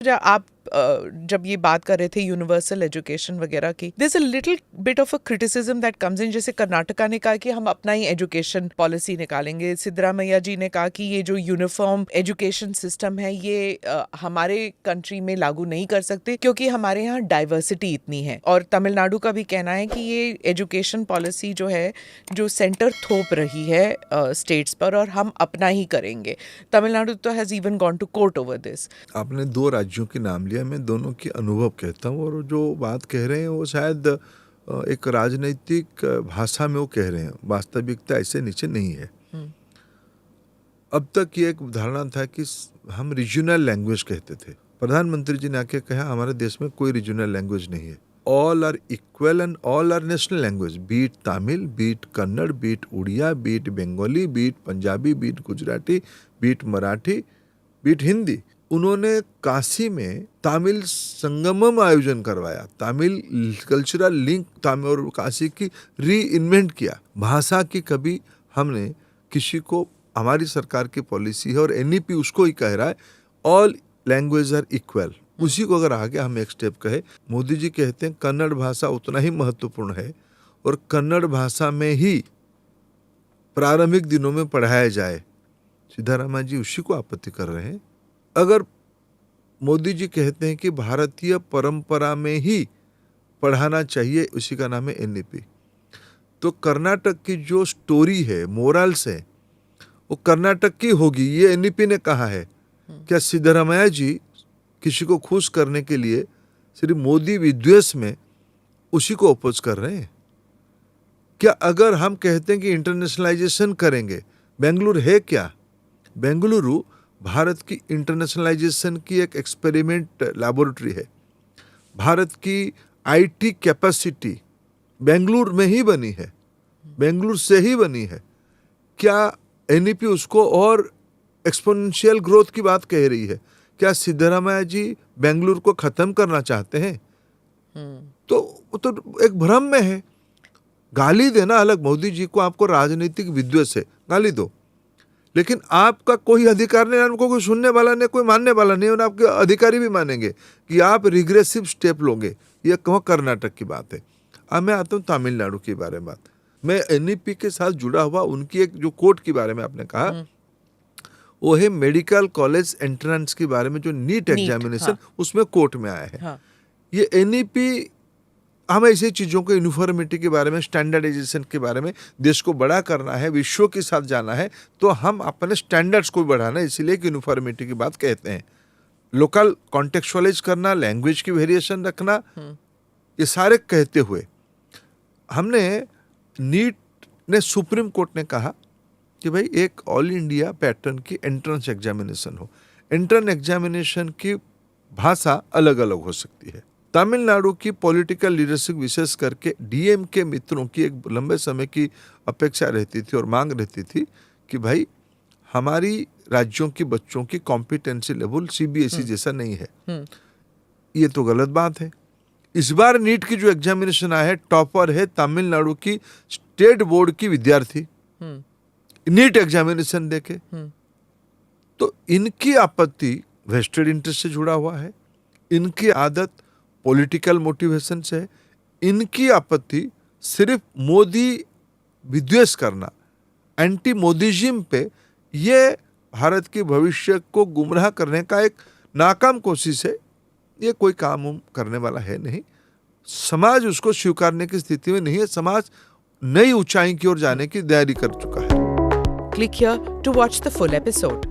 आप जब ये बात कर रहे थे यूनिवर्सल एजुकेशन वगैरह की, there is a little bit of a criticism that comes in. जैसे कर्नाटका ने कहा कि हम अपना ही एजुकेशन पॉलिसी निकालेंगे, सिद्धरामैया जी ने कहा कि ये जो यूनिफॉर्म एजुकेशन सिस्टम है ये हमारे कंट्री में लागू नहीं कर सकते क्योंकि हमारे यहाँ डाइवर्सिटी इतनी है। और तमिलनाडु का भी कहना है कि ये एजुकेशन पॉलिसी जो है जो सेंटर थोप रही है स्टेट्स पर और हम अपना ही करेंगे। तमिलनाडु तो has even gone to court over this. आपने 2 राज्यों के नाम लिया, मैं दोनों की अनुभव कहता हूँ, और जो बात कह रहे हैं वो शायद एक राजनीतिक भाषा में वो कह रहे हैं, वास्तविकता ऐसे नीचे नहीं है। अब तक ये एक धारणा था कि हम रीजनल लैंग्वेज कहते थे। प्रधानमंत्री जी ने आके कहा हमारे देश में कोई रीजनल लैंग्वेज नहीं है, all are equal and all are national language, be it Tamil, be it Kannada, be it Odia, be it Bengali, be it Punjabi, be it Gujarati, be it Marathi, be it Hindi. उन्होंने काशी में तमिल संगमम आयोजन करवाया, तमिल कल्चरल लिंक तमिल और काशी की री इन्वेंट किया। भाषा की कभी हमने किसी को, हमारी सरकार की पॉलिसी है और एनईपी उसको ही कह रहा है ऑल लैंग्वेज आर इक्वल। उसी को अगर आगे हम एक स्टेप कहे, मोदी जी कहते हैं कन्नड़ भाषा उतना ही महत्वपूर्ण है और कन्नड़ भाषा में ही प्रारंभिक दिनों में पढ़ाया जाए। सिद्धारामैया जी उसी को आपत्ति कर रहे हैं। अगर मोदी जी कहते हैं कि भारतीय परंपरा में ही पढ़ाना चाहिए, उसी का नाम है एनईपी। तो कर्नाटक की जो स्टोरी है, मोरल्स है, वो कर्नाटक की होगी, ये एनईपी ने कहा है। क्या सिद्धारामैया जी किसी को खुश करने के लिए सिर्फ मोदी विद्वेष में उसी को अपोज कर रहे हैं? क्या अगर हम कहते हैं कि इंटरनेशनलाइजेशन करेंगे, बेंगलुरु है क्या? बेंगलुरु भारत की इंटरनेशनलाइजेशन की एक एक्सपेरिमेंट लैबोरेटरी है। भारत की आईटी कैपेसिटी बेंगलुरु में ही बनी है, बेंगलुरु से ही बनी है। क्या एनईपी उसको और एक्सपोनेंशियल ग्रोथ की बात कह रही है? क्या सिद्धारामैया जी बेंगलुरु को खत्म करना चाहते हैं? तो वो तो एक भ्रम में है। गाली देना अलग, मोदी जी को आपको राजनीतिक विद्वेष है, गाली दो, लेकिन आपका कोई अधिकार नहीं, आपको कोई सुनने वाला नहीं, कोई मानने वाला नहीं, और आपके अधिकारी भी मानेंगे कि आप रिग्रेसिव स्टेप लोगे। ये कहो कर्नाटक की बात है। अब मैं आता हूँ तमिलनाडु के बारे में बात। मैं एनईपी के साथ जुड़ा हुआ उनकी एक जो कोर्ट के बारे में आपने कहा, वो है मेडिकल कॉलेज एंट्रेंस के बारे में, जो नीट एग्जामिनेशन, उसमें कोर्ट में आया है। ये एनईपी हम ऐसी चीज़ों को, यूनिफॉर्मिटी के बारे में, स्टैंडर्डाइजेशन के बारे में, देश को बड़ा करना है, विश्व के साथ जाना है, तो हम अपने स्टैंडर्ड्स को बढ़ाना है, इसीलिए यूनिफॉर्मिटी की बात कहते हैं। लोकल कॉन्टेक्चुअलाइज करना, लैंग्वेज की वेरिएशन रखना, ये सारे कहते हुए हमने नीट ने, सुप्रीम कोर्ट ने कहा कि भाई एक ऑल इंडिया पैटर्न की एंट्रेंस एग्जामिनेशन हो। एंट्रेंस एग्जामिनेशन की भाषा अलग अलग हो सकती है। तमिलनाडु की पॉलिटिकल लीडरशिप, विशेष करके डीएम के मित्रों की एक लंबे समय की अपेक्षा रहती थी और मांग रहती थी कि भाई हमारी राज्यों की बच्चों की कॉम्पिटेंसी लेवल सीबीएसई जैसा नहीं है। ये तो गलत बात है। इस बार नीट की जो एग्जामिनेशन आया है, टॉपर है तमिलनाडु की स्टेट बोर्ड की विद्यार्थी, नीट एग्जामिनेशन देके। तो इनकी आपत्ति वेस्टेड इंटरेस्ट से जुड़ा हुआ है, इनकी आदत पॉलिटिकल मोटिवेशन से है, इनकी आपत्ति सिर्फ मोदी विद्वेष करना, एंटी मोदीजिम पे, ये भारत के भविष्य को गुमराह करने का एक नाकाम कोशिश है। ये कोई काम करने वाला है नहीं। समाज उसको स्वीकारने की स्थिति में नहीं है। समाज नई ऊंचाई की ओर जाने की तैयारी कर चुका है। Click here to watch the full episode.